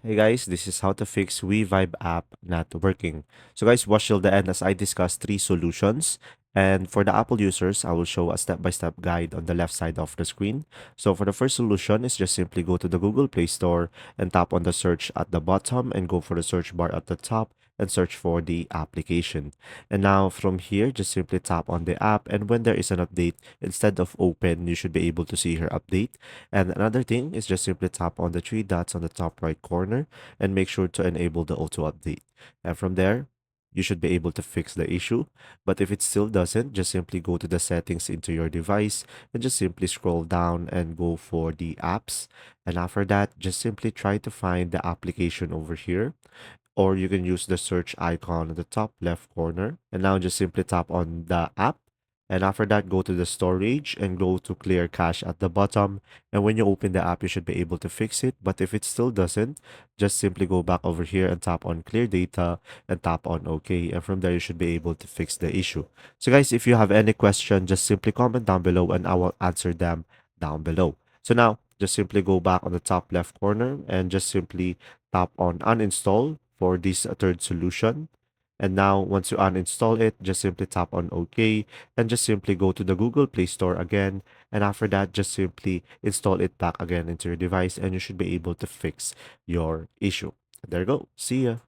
Hey guys, this is how to fix WeVibe app not working. So guys, watch till the end as I discuss three solutions. And for the Apple users, I will show a step-by-step guide on the left side of the screen. So for the first solution is just simply go to the Google Play Store and tap on the search at the bottom and go for the search bar at the top and search for the application. And now from here, just simply tap on the app, and when there is an update, instead of open, you should be able to see her update. And another thing is just simply tap on the three dots on the top right corner and make sure to enable the auto update. And from there, you should be able to fix the issue. But if it still doesn't, just simply go to the settings into your device and just simply scroll down and go for the apps. And after that, just simply try to find the application over here, or you can use the search icon at the top left corner. And now just simply tap on the app. And after that, go to the storage and go to clear cache at the bottom. And when you open the app, you should be able to fix it. But if it still doesn't, just simply go back over here and tap on clear data and tap on OK. And from there, you should be able to fix the issue. So guys, if you have any question, just simply comment down below and I will answer them down below. So now, just simply go back on the top left corner and just simply tap on uninstall for this third solution. And now, once you uninstall it, just simply tap on OK and just simply go to the Google Play Store again. And after that, just simply install it back again into your device and you should be able to fix your issue. There you go. See ya.